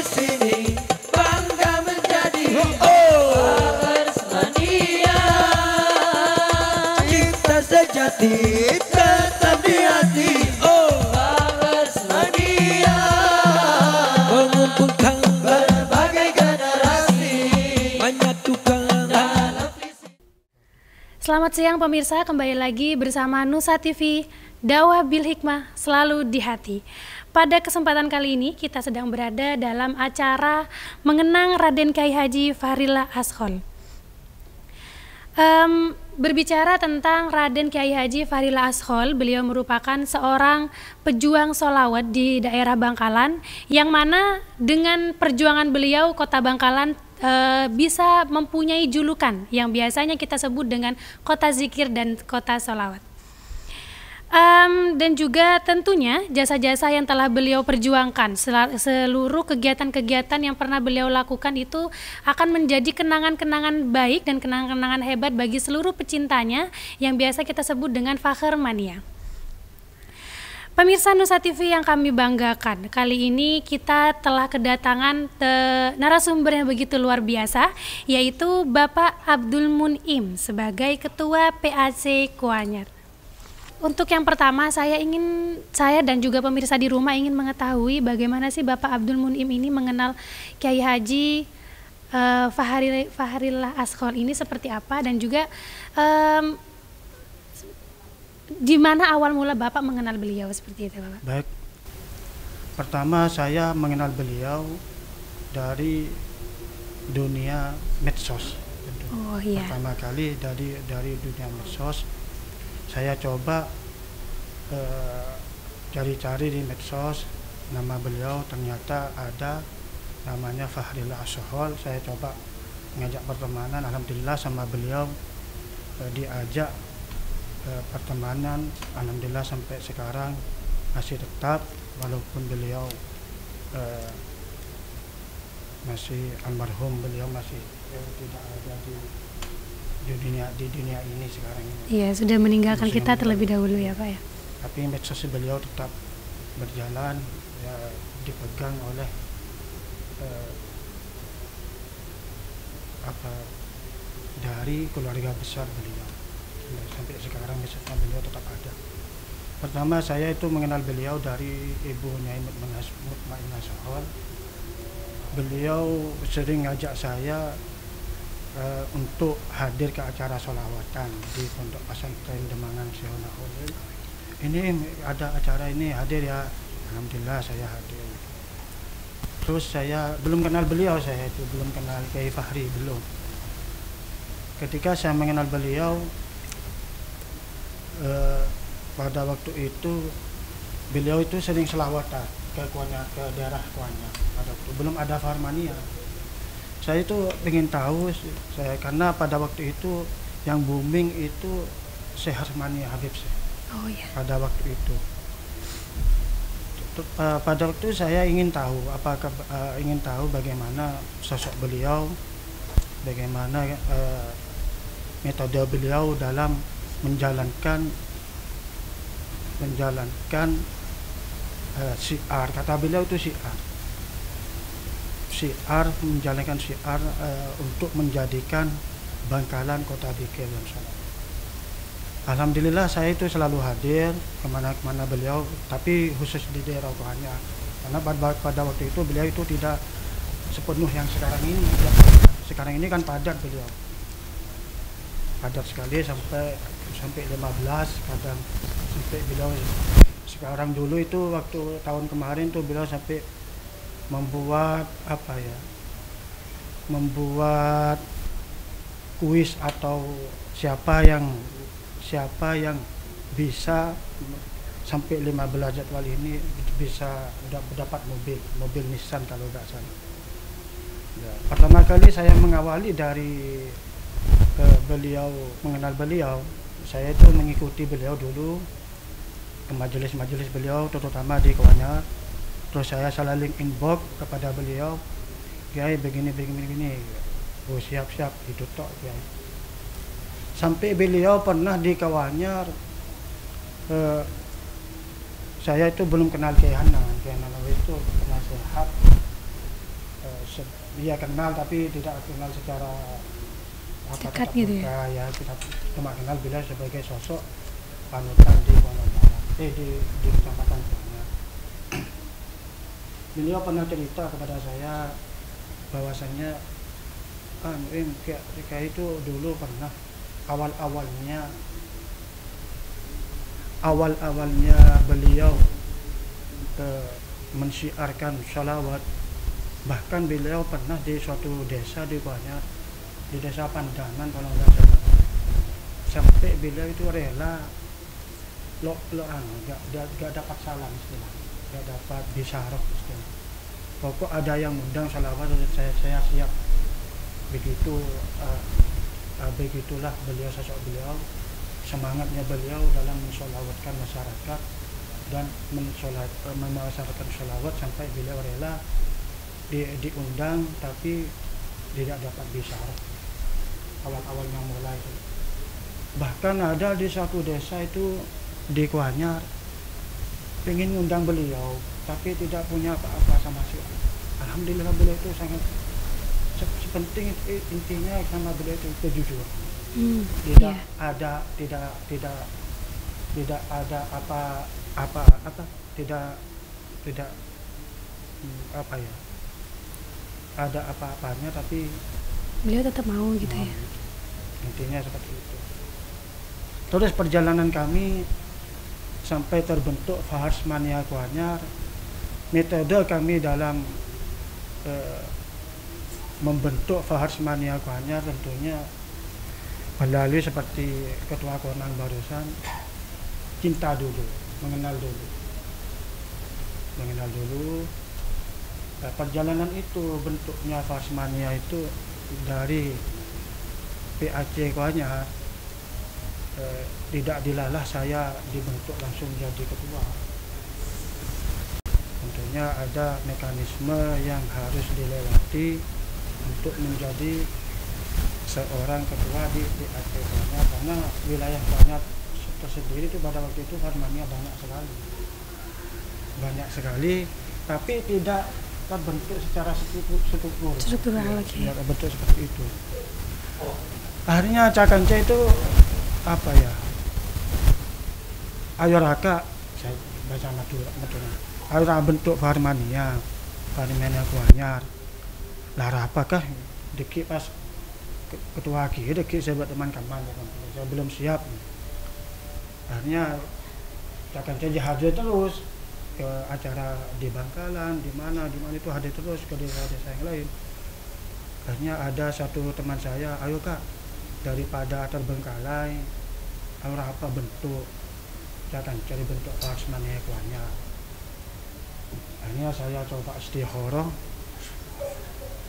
sini bangga menjadi Fakhers Mania. Cinta sejati tetap di hati. Fakhers Mania mengumpulkan berbagai generasi, menyatukan dalam visi. Selamat siang pemirsa, kembali lagi bersama Nusa TV, Dakwah Bil Hikmah selalu di hati. Pada kesempatan kali ini kita sedang berada dalam acara mengenang Raden Kyai Haji Fahrillah Ashol. Berbicara tentang Raden Kyai Haji Fahrillah Ashol, beliau merupakan seorang pejuang sholawat di daerah Bangkalan, yang mana dengan perjuangan beliau kota Bangkalan bisa mempunyai julukan yang biasanya kita sebut dengan kota zikir dan kota sholawat. Dan juga tentunya jasa-jasa yang telah beliau perjuangkan, seluruh kegiatan-kegiatan yang pernah beliau lakukan itu akan menjadi kenangan-kenangan baik dan kenangan-kenangan hebat bagi seluruh pecintanya yang biasa kita sebut dengan Fakhers Mania. Pemirsa Nusa TV yang kami banggakan, kali ini kita telah kedatangan narasumber yang begitu luar biasa, yaitu Bapak Abdul Mun'im sebagai Ketua PAC Kuanyar. Untuk yang pertama, saya dan juga pemirsa di rumah ingin mengetahui bagaimana sih Bapak Abdul Mun'im ini mengenal Kyai Haji Fahrillah Ashol ini seperti apa, dan juga di mana awal mula Bapak mengenal beliau seperti itu, Bapak? Baik, pertama saya mengenal beliau dari dunia medsos. Oh iya. Pertama kali dari dunia medsos. Saya coba cari-cari di medsos nama beliau, ternyata ada namanya Fahrillah Ashol. Saya coba mengajak pertemanan, alhamdulillah sama beliau diajak pertemanan, alhamdulillah sampai sekarang masih tetap, walaupun beliau masih almarhum, beliau masih tidak ada di dunia ini sekarang ini. Iya, sudah meninggalkan kita terlebih dahulu ya, Pak ya. Tapi medsos beliau tetap berjalan, ya, dipegang oleh dari keluarga besar beliau. Sampai sekarang medsos beliau tetap ada. Pertama saya itu mengenal beliau dari Ibu Nyai Mutmainah Ashol. Beliau sering ngajak saya untuk hadir ke acara sholawatan di Pondok Pesantren Demangan Sihonahul. Ini ada acara ini, hadir ya. Alhamdulillah saya hadir. Terus saya belum kenal beliau, saya itu belum kenal Kyai Fahri, belum. Ketika saya mengenal beliau, pada waktu itu beliau itu sering sholawatan ke daerah Kuanyar. Pada waktu belum ada Fakhers Mania. Saya itu ingin tahu, karena pada waktu itu yang booming itu Fakhers Mania Habib Syekh. Oh iya. Pada waktu itu, pada waktu saya ingin tahu bagaimana sosok beliau, bagaimana metode beliau dalam menjalankan syiar. Kata beliau itu menjalankan syiar untuk menjadikan Bangkalan kota zikir dan sholat. Alhamdulillah saya itu selalu hadir kemana-mana beliau, tapi khusus di daerah Kuanyar, karena pada waktu itu beliau itu tidak sepenuh yang sekarang ini. Sekarang ini kan padat beliau, padat sekali sampai 15, kadang sampai beliau sekarang. Dulu itu waktu tahun kemarin tuh beliau sampai membuat kuis atau siapa yang bisa sampai 15 jadwal ini bisa dapat mobil Nissan kalau nggak salah. Ya, pertama kali saya mengawali dari mengenal beliau, saya itu mengikuti beliau dulu ke majelis-majelis beliau, terutama di Kuanyar. Terus saya selalu inbox kepada beliau, Kiai begini. Oh siap itu tok Kiai. Sampai beliau pernah di Kuanyar, saya itu belum kenal Kiai Hanan itu penasehat dia kenal tapi tidak kenal secara Dekat gitu ya? Ya kita cuma kenal beliau sebagai sosok panutan di Kuala Barat, di Kecamatan Kuala. Beliau pernah cerita kepada saya bahwasannya kayak itu dulu pernah awal-awalnya beliau mensyiarkan sholawat. Bahkan beliau pernah di suatu desa di Kuala, di desa Pandangan kalau nggak salah, sampai beliau itu rela nggak dapat salam istilah, nggak dapat bisyarah istilah. Pokok ada yang undang sholawat saya siap. Begitulah beliau, sosok beliau, semangatnya beliau dalam mensolawatkan masyarakat dan memasyarakatkan sholawat sampai beliau rela diundang tapi tidak dapat bisyarah awal-awalnya mulai. Bahkan ada di satu desa itu di Kuanyar ingin ngundang beliau tapi tidak punya apa-apa sama sekali. Alhamdulillah beliau itu sangat sepenting intinya sama beliau itu kejujuran. Tidak ada ada apa-apanya tapi beliau tetap mau gitu ya. Intinya seperti itu. Terus perjalanan kami sampai terbentuk Faharsmania Kuanyar, metode kami dalam membentuk Faharsmania Kuanyar tentunya melalui seperti Ketua Konang barusan, cinta dulu, mengenal dulu. Perjalanan itu bentuknya Faharsmania itu dari PAC Kuanyar, tidak dilalah saya dibentuk langsung jadi ketua. Tentunya ada mekanisme yang harus dilewati untuk menjadi seorang ketua di PAC Kuanyar, karena wilayah Kuanyar tersendiri itu pada waktu itu Faharsmania banyak sekali, tapi tidak terbentuk secara struktural lagi. Tidak terbentuk seperti itu. Akhirnya Cakance itu ayo raka, saya baca Madura, ayo bentuk Faharsmania Kuanyar. Lara apakah deki pas ketua deki saya buat teman-teman, saya belum siap. Akhirnya Cakance hadir terus ke acara di Bangkalan, di mana itu hadir terus ke desa-desa yang lain. Akhirnya ada satu teman saya, ayo kak, daripada terbengkalai, ayo apa bentuk, jangan cari bentuk Faharsmania Kuanyar. Akhirnya saya coba istikharah,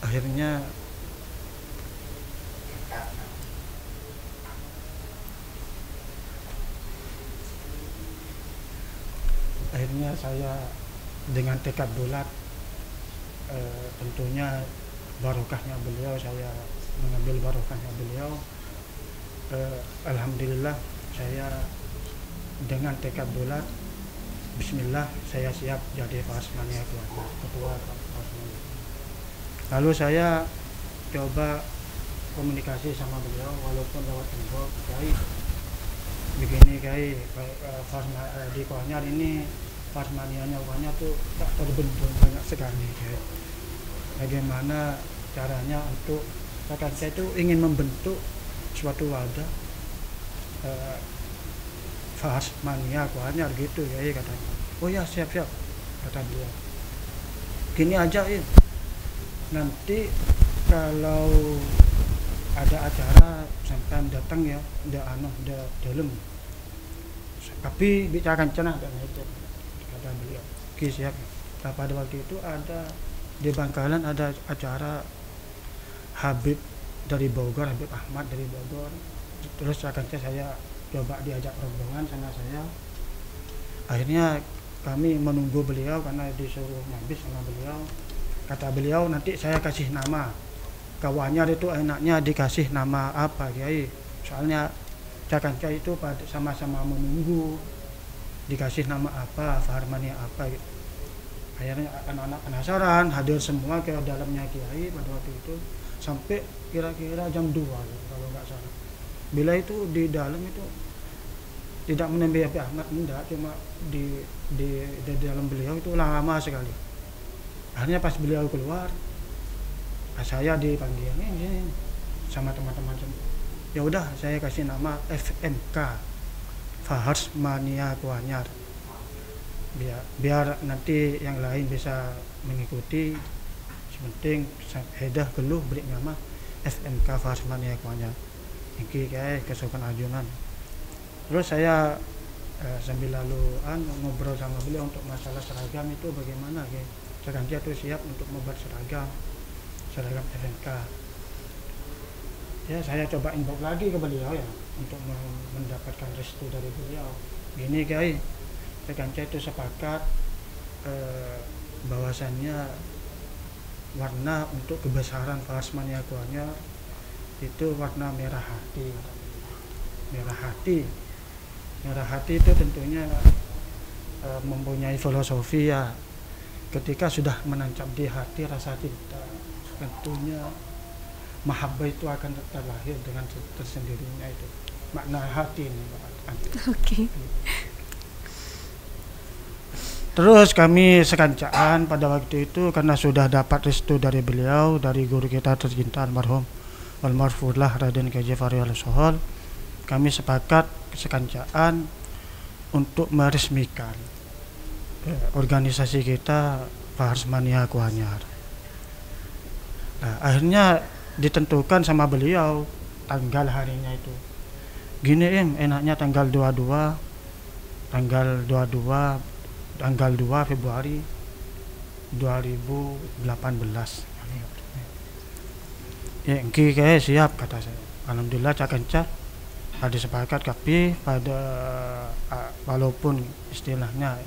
akhirnya saya dengan tekad bulat, tentunya barokahnya beliau, saya mengambil barokahnya beliau. Alhamdulillah saya dengan tekad bulat, bismillah, saya siap jadi Faharsmania Kuanyar, ketua Faharsmania. Lalu saya coba komunikasi sama beliau walaupun lewat tembok, begini di Kuanyar ini Faharsmania Kuanyar tuh tak terbentuk banyak sekali. Bagaimana caranya untuk saya itu ingin membentuk suatu wadah Faharsmania Kuanyar gitu katanya. Oh ya, siap kata beliau. Gini aja nanti kalau ada acara sampai datang ya, udah dalam. Tapi bicarakan cenah dan itu kata beliau. Oke, siap. Nah, pada waktu itu ada di Bangkalan ada acara Habib dari Bogor, Habib Ahmad dari Bogor. Terus saya coba diajak rombongan sama saya. Akhirnya kami menunggu beliau karena disuruh ngabis sama beliau. Kata beliau, nanti saya kasih nama. Kuanyar itu enaknya dikasih nama apa, Kiai? Soalnya Cakance itu sama-sama menunggu dikasih nama apa, Faharsmania apa gitu. Akhirnya anak-anak penasaran, hadir semua ke dalamnya Kiai pada waktu itu sampai kira-kira jam 2 gitu, kalau nggak salah. Bila itu di dalam itu tidak menemui api hangat, enggak, cuma di dalam beliau itu lama sekali. Akhirnya pas beliau keluar, pas saya dipanggil ini sama teman-teman, ya udah saya kasih nama FMK, Fahars Mania Kuanyar, biar nanti yang lain bisa mengikuti. Sepenting hedah geluh beri nama FMK Fahars Mania Kuanyar iki kayak kesukaan ajunan. Terus saya sambil lalu ngobrol sama beliau untuk masalah seragam itu bagaimana kayak sekarang dia tuh siap untuk membuat seragam FMK. Ya saya coba inbox lagi ke beliau ya untuk mendapatkan restu dari beliau. Gini guys, sekarang itu sepakat bahwasannya warna untuk kebesaran Fahars Mania Kuanyar itu warna merah hati. Merah hati itu tentunya mempunyai filosofi ya. Ketika sudah menancap di hati rasa cinta, tentunya mahabbah itu akan terlahir dengan tersendirinya itu. Makna hati ini. Oke. Terus kami sekancaan pada waktu itu karena sudah dapat restu dari beliau, dari guru kita tercinta almarhum almarfurlah Raden K.J. Fahri Al-Sohol, kami sepakat sekancaan untuk meresmikan organisasi kita Fahars Mania Kuanyar. Nah, akhirnya ditentukan sama beliau tanggal harinya itu. Gini enaknya tanggal 2 Februari 2018. Ya, kayak siap kata saya. Alhamdulillah cak-cak ada sepakat, tapi pada walaupun istilahnya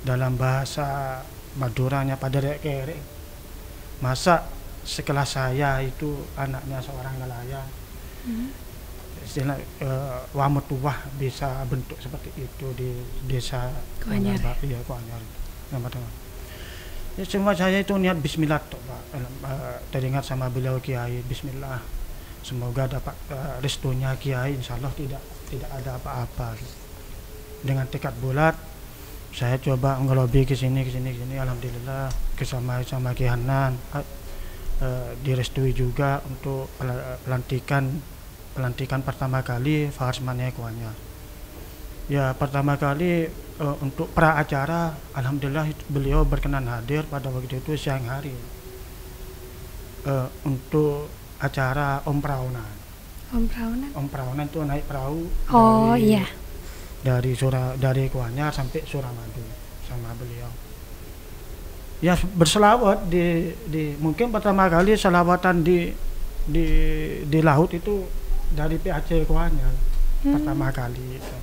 dalam bahasa Maduranya pada rek-rek, masa sekelas saya itu anaknya seorang nelayan, istilah wametuah bisa bentuk seperti itu di desa Kuanyar. Iya Kuanyar. Ya cuma saya itu niat bismillah toh Pak. Teringat sama beliau Kiai, bismillah. Semoga dapat restunya Kiai, insyaallah tidak ada apa-apa. Dengan tekad bulat saya coba ngelobi ke sini alhamdulillah sama Ki Hanan direstui juga untuk pelantikan pertama kali Fahars Mania Kuanyar. Ya pertama kali untuk pra acara alhamdulillah beliau berkenan hadir pada waktu itu siang hari untuk acara Om Praunan. Om Praunan itu naik perahu dari Kuanyar sampai Suramadu sama beliau. Ya berselawat di mungkin pertama kali selawatan di laut itu dari PAC Kuanyar pertama kali itu.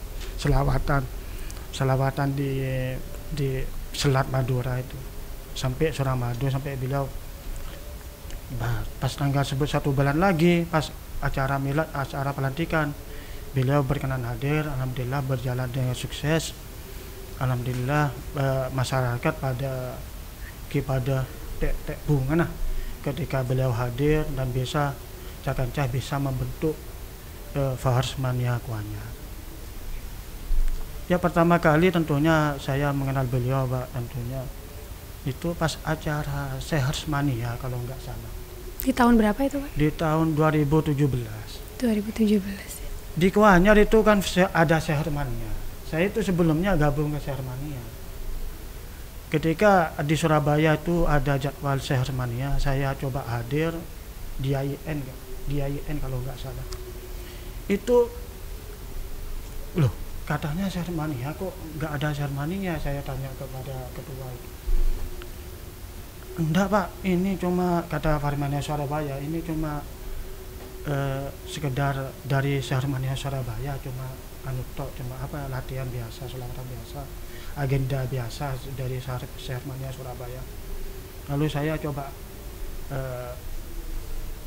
Selawatan di Selat Madura itu sampai Suramadu sampai beliau. Pas tanggal 1 bulan lagi pas acara milad, acara pelantikan, beliau berkenan hadir, alhamdulillah berjalan dengan sukses. Alhamdulillah masyarakat pada tek bunga ketika beliau hadir dan bisa cak-cak bisa membentuk Fahars Mania Kuanyar. Ya pertama kali tentunya saya mengenal beliau Pak, tentunya itu pas acara Sehars Mania kalau nggak salah. Di tahun berapa itu Pak? Di tahun 2017. 2017. Di Kuanyar itu kan ada Sehars Mania. Saya itu sebelumnya gabung ke Sehars Mania. Ketika di Surabaya itu ada jadwal Sehars Mania, saya coba hadir di IAIN kalau nggak salah. Itu loh katanya Sehars Mania kok nggak ada Sehars Mania, saya tanya kepada ketua itu. Enggak Pak, ini cuma kata Fahars Mania Surabaya, ini cuma sekedar dari Sehars Mania Surabaya, cuma cuma apa latihan biasa, selawatan biasa, agenda biasa dari Sehars Mania Surabaya. Lalu saya coba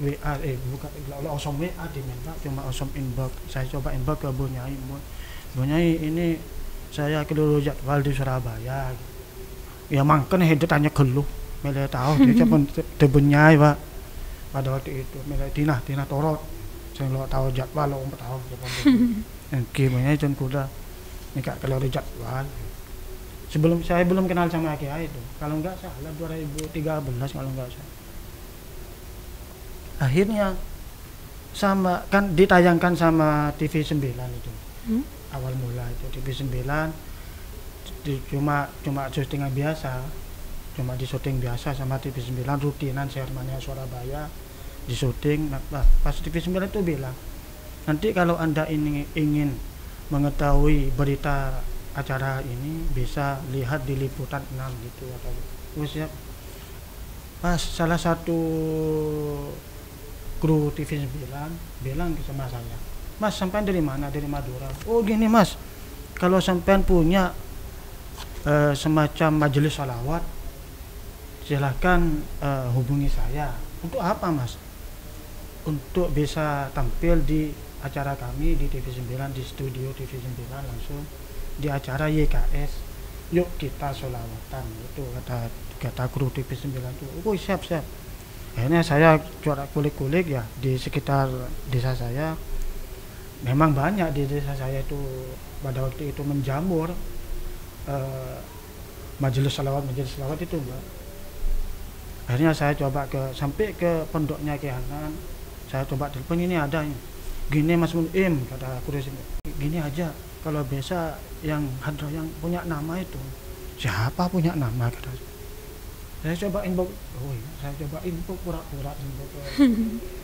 WA langsung WA diminta, cuma langsung inbox. Saya coba inbox ke Bu Nyai, ini saya keliru jadwal di Surabaya. ya mangken hidup tanya geluh mele tahu dia pun tebenyai Pak pada waktu itu mele tina torot saya lo tahu jadwal lo tahu gimana jon kuda nikah kalau jadwal saya belum kenal sama Kiai itu kalau enggak salah 2013 kalau enggak salah. Akhirnya sama kan ditayangkan sama TV 9 itu awal mula itu TV 9 cuma syutingan biasa, cuma di syuting biasa sama TV 9 rutinan Sermania Surabaya di syuting. Nah, pas TV 9 itu bilang nanti kalau Anda ingin mengetahui berita acara ini bisa lihat di liputan 6 gitu atau siap. Pas salah satu kru TV 9 bilang sama saya, Mas sampean dari mana? Dari Madura. Oh gini Mas, kalau sampean punya semacam majelis sholawat silahkan hubungi saya. Untuk apa Mas? Untuk bisa tampil di acara kami di TV 9, di studio TV 9 langsung di acara YKS. Yuk kita sholawatan, itu kata kru TV 9 itu. Oh siap. Akhirnya saya coba kulik-kulik ya di sekitar desa saya. Memang banyak di desa saya itu pada waktu itu menjamur majelis salawat itu Mbak. Akhirnya saya coba sampai ke pondoknya Ki Hanan. Saya coba telepon, ini ada gini Mas Munim, kata aku gini aja kalau biasa yang hadrah yang punya nama itu siapa punya nama kata saya coba inbox. Saya coba inbox pura-pura inbox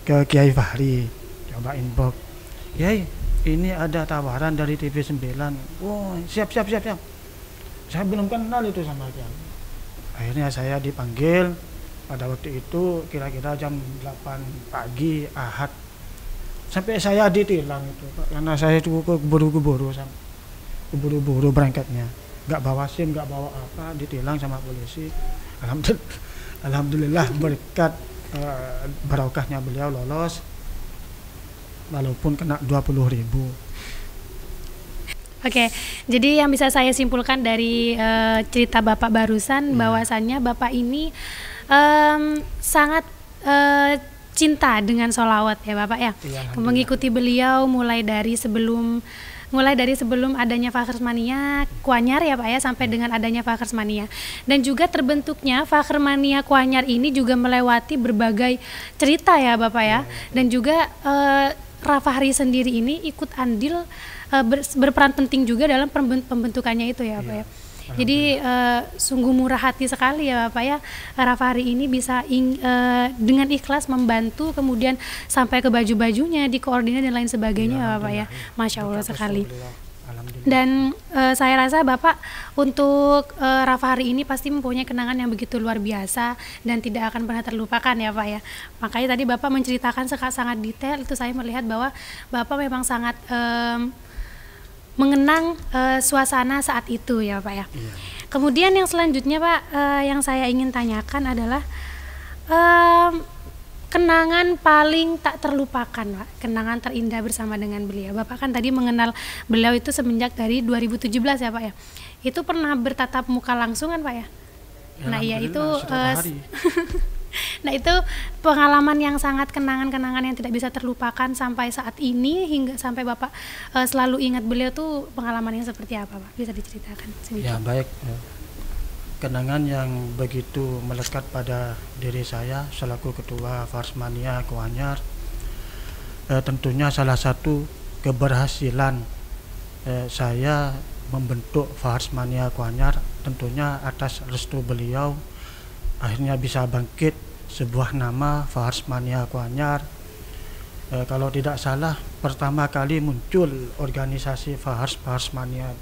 ke Kiai Fahri, coba inbox, Kiai ini ada tawaran dari TV 9. Oh siap. Saya belum kenal itu sama Kiai. Akhirnya saya dipanggil pada waktu itu kira-kira jam 8 pagi Ahad. Sampai saya ditilang itu Pak, karena saya itu keburu-buru berangkatnya, nggak bawa SIM, nggak bawa apa, ditilang sama polisi. Alhamdulillah berkat barokahnya beliau lolos walaupun kena 20.000. Oke, jadi yang bisa saya simpulkan dari cerita Bapak barusan bahwasannya Bapak ini sangat cinta dengan sholawat ya Bapak ya. Mengikuti beliau mulai dari sebelum adanya Fakhrsmania Kuanyar ya Pak ya, sampai dengan adanya Fakhrsmania. Dan juga terbentuknya Fakhrsmania Kuanyar ini juga melewati berbagai cerita ya Bapak ya. Dan juga Rafahri sendiri ini ikut andil berperan penting juga dalam pembentukannya itu ya Pak ya. Jadi sungguh murah hati sekali ya Bapak ya, Rafahri ini bisa dengan ikhlas membantu, kemudian sampai ke baju-bajunya dikoordinir dan lain sebagainya ya Bapak ya. Masya Allah sekali. Dan saya rasa Bapak untuk Rafahri ini pasti mempunyai kenangan yang begitu luar biasa dan tidak akan pernah terlupakan ya Pak ya. Makanya tadi Bapak menceritakan sangat detail, itu saya melihat bahwa Bapak memang sangat mengenang suasana saat itu ya Pak ya. Kemudian yang selanjutnya Pak, yang saya ingin tanyakan adalah kenangan paling tak terlupakan Pak, kenangan terindah bersama dengan beliau. Bapak kan tadi mengenal beliau itu semenjak dari 2017 ya Pak ya. Itu pernah bertatap muka langsung kan Pak ya? Nah iya itu nah itu pengalaman yang sangat kenangan-kenangan yang tidak bisa terlupakan sampai saat ini, hingga sampai Bapak selalu ingat beliau tuh pengalaman yang seperti apa Pak? Bisa diceritakan sedikit? Ya baik, kenangan yang begitu melekat pada diri saya selaku ketua Fakhrsmania Kuanyar, tentunya salah satu keberhasilan saya membentuk Fakhrsmania Kuanyar tentunya atas restu beliau. Akhirnya bisa bangkit sebuah nama Fakhrsmania Kuanyar. Kalau tidak salah pertama kali muncul organisasi Fakhrsmania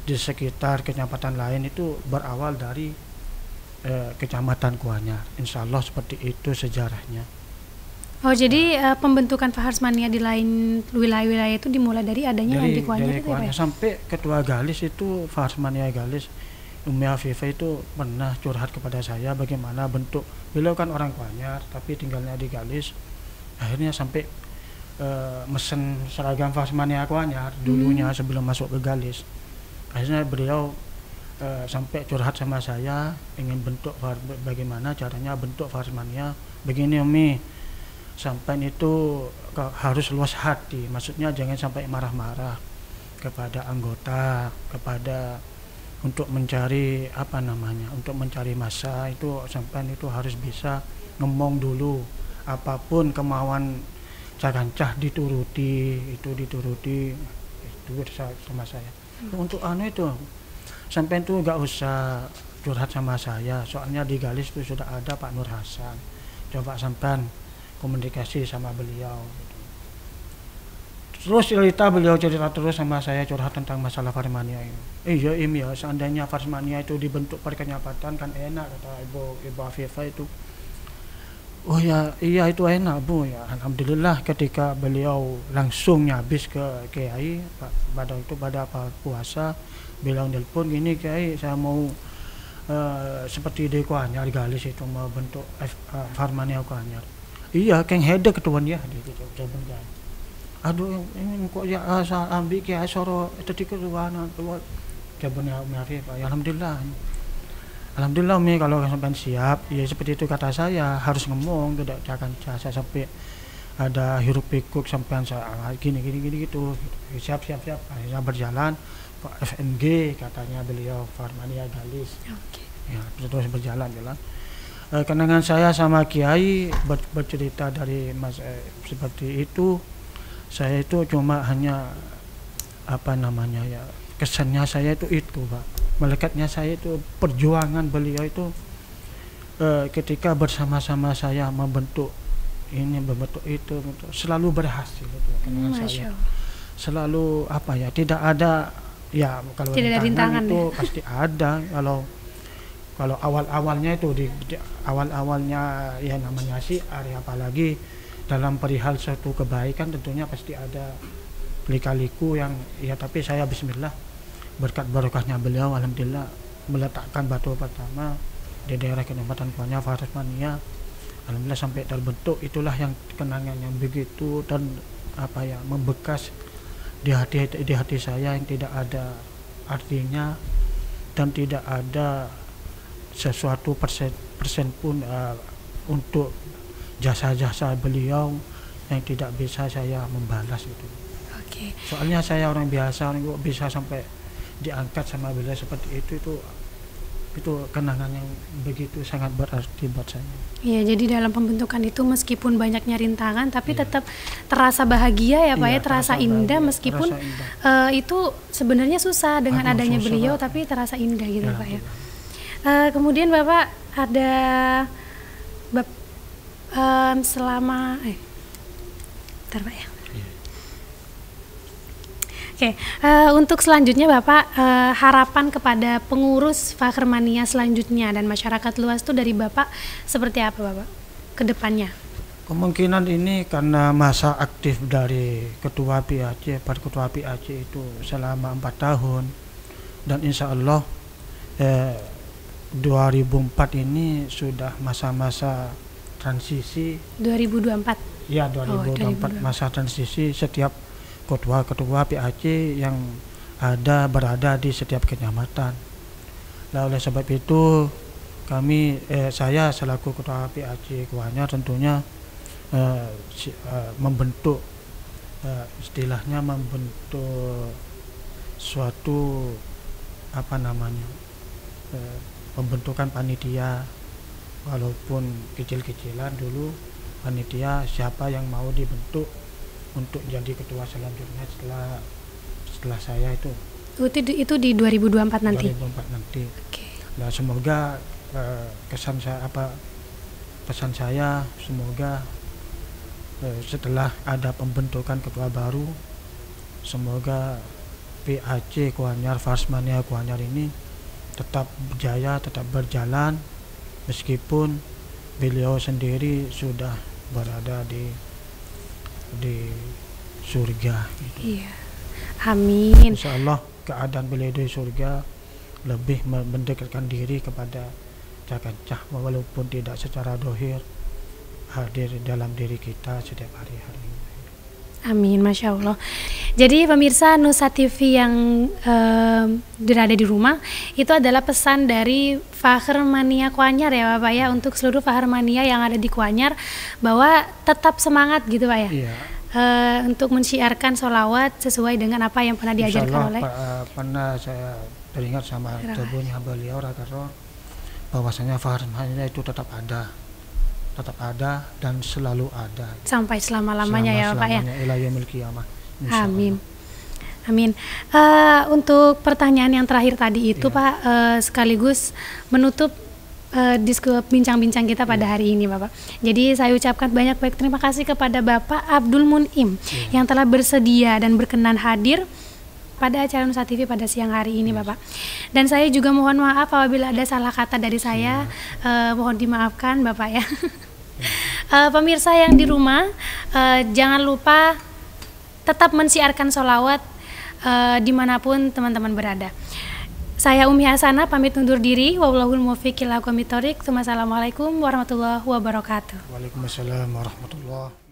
di sekitar kecamatan lain itu berawal dari kecamatan Kuanyar. Insya Allah seperti itu sejarahnya. Oh jadi pembentukan Fakhrsmania di lain wilayah-wilayah itu dimulai dari adanya yang di Kuanyar itu ya? Sampai ketua Galis itu Fakhrsmania Galis Umi Afifah itu pernah curhat kepada saya bagaimana bentuk, beliau kan orang Kuanyar tapi tinggalnya di Galis. Akhirnya sampai mesen seragam Fakhrsmania Kuanyar dulunya sebelum masuk ke Galis. Akhirnya beliau sampai curhat sama saya ingin bentuk bagaimana caranya bentuk Farsmania begini Umi, sampai itu harus luas hati, maksudnya jangan sampai marah-marah kepada anggota, kepada untuk mencari untuk mencari massa itu, sampai itu harus bisa ngomong dulu apapun kemauan cagancah dituruti, itu sama saya. Untuk itu sampai itu nggak usah curhat sama saya, soalnya di Galis itu sudah ada Pak Nur Hasan, coba sampai komunikasi sama beliau gitu. Terus beliau cerita terus sama saya, curhat tentang masalah Farsmania ini. Iya ya, seandainya Farsmania itu dibentuk perkenyapatan kan enak, kata Ibu Afifah itu. Oh ya, iya itu enak Bu ya. Alhamdulillah ketika beliau langsung nyabis ke Kiai pada puasa, beliau nelpon gini, Kiai saya mau seperti di Kuanyar Galis itu mau bentuk Farsmania Kuanyar. Iya, Kang Hede ketuan ya gitu jawaban. Aduh ini kok ya ambil Kiai soro itu di ketuan jawabannya Umi Afifah. Ya Alhamdulillah Umi, kalau sampai siap ya seperti itu kata saya, harus ngomong, tidak jangan saya sampai ada hiruk pikuk sampai saya gini gitu. Siap akhirnya berjalan Pak FNG katanya beliau Farsmania Galis. Ya terus berjalan. Kenangan saya sama Kiai bercerita dari seperti itu, saya itu cuma hanya kesannya saya itu Pak, melekatnya saya itu perjuangan beliau itu ketika bersama-sama saya membentuk itu selalu berhasil itu kenangan saya. Selalu tidak ada ya, kalau tidak rintangan itu pasti ada. Kalau awal-awalnya itu di awal-awalnya ya namanya syiar, apalagi dalam perihal suatu kebaikan tentunya pasti ada lika-liku yang ya, tapi saya bismillah berkat barokahnya beliau alhamdulillah meletakkan batu pertama di daerah Kecamatan Kuanyar Farsmania, alhamdulillah sampai terbentuk. Itulah yang kenangan yang begitu dan membekas di hati saya, yang tidak ada artinya dan tidak ada sesuatu persen pun untuk jasa-jasa beliau yang tidak bisa saya membalas itu. Soalnya saya orang biasa, orang kok bisa sampai diangkat sama beliau seperti itu kenangan yang begitu sangat berarti buat saya. Iya, jadi dalam pembentukan itu meskipun banyaknya rintangan tapi tetap terasa bahagia ya Pak ya, terasa indah bahagia, meskipun itu sebenarnya susah dengan adanya susah, beliau tapi terasa indah gitu ya, Pak ya. Kemudian Bapak ada selama bentar Pak ya. Oke, untuk selanjutnya Bapak, harapan kepada pengurus Farsmania selanjutnya dan masyarakat luas itu dari Bapak seperti apa Bapak ke depannya? Kemungkinan ini karena masa aktif dari Ketua PAC, Pak Ketua PAC itu selama 4 tahun, dan insya Allah 2004 ini sudah masa-masa transisi. 2024? Ya, 2024 masa transisi. Setiap ketua-ketua PAC yang berada di setiap kecamatan. Nah, oleh sebab itu saya selaku ketua PAC Kuanyar tentunya membentuk istilahnya membentuk suatu pembentukan panitia, walaupun kecil-kecilan dulu panitia siapa yang mau dibentuk untuk jadi ketua selanjutnya setelah saya itu di 2024 nanti. 2024 nanti. Nah, semoga pesan saya semoga setelah ada pembentukan ketua baru, semoga PAC Kuanyar Farsmania Kuanyar ini tetap berjaya, tetap berjalan meskipun beliau sendiri sudah berada di surga gitu. Iya. Amin. Insyaallah keadaan beliau di surga lebih mendekatkan diri kepada Cagancah, walaupun tidak secara dohir hadir dalam diri kita setiap hari-hari. Amin, Masya Allah. Jadi pemirsa Nusa TV yang berada di rumah, itu adalah pesan dari Fakhr Mania Kuanyar ya Bapak ya, untuk seluruh Fakhr Mania yang ada di Kuanyar, bahwa tetap semangat gitu Pak ya. Iya. Untuk mensiarkan sholawat sesuai dengan apa yang pernah diajarkan oleh pernah saya teringat sama tebunya beliau Rakaro, bahwasanya Fakhr Mania itu tetap ada dan selalu ada sampai selama-lamanya ya Pak ya. Ila yaumil qiyamah. Amin. Amin. Untuk pertanyaan yang terakhir tadi itu Pak, sekaligus menutup bincang-bincang kita pada hari ini Bapak. Jadi saya ucapkan banyak-banyak terima kasih kepada Bapak Abdul Mun'im yang telah bersedia dan berkenan hadir pada acara Nusa TV pada siang hari ini Bapak. Dan saya juga mohon maaf apabila ada salah kata dari saya, mohon dimaafkan Bapak ya. Pemirsa yang di rumah, jangan lupa tetap mensiarkan sholawat dimanapun teman-teman berada. Saya Umi Hasanah pamit undur diri. Wallahul muwaffiq ila aqwamit thoriq. Wassalamualaikum warahmatullahi wabarakatuh. Waalaikumsalam warahmatullahi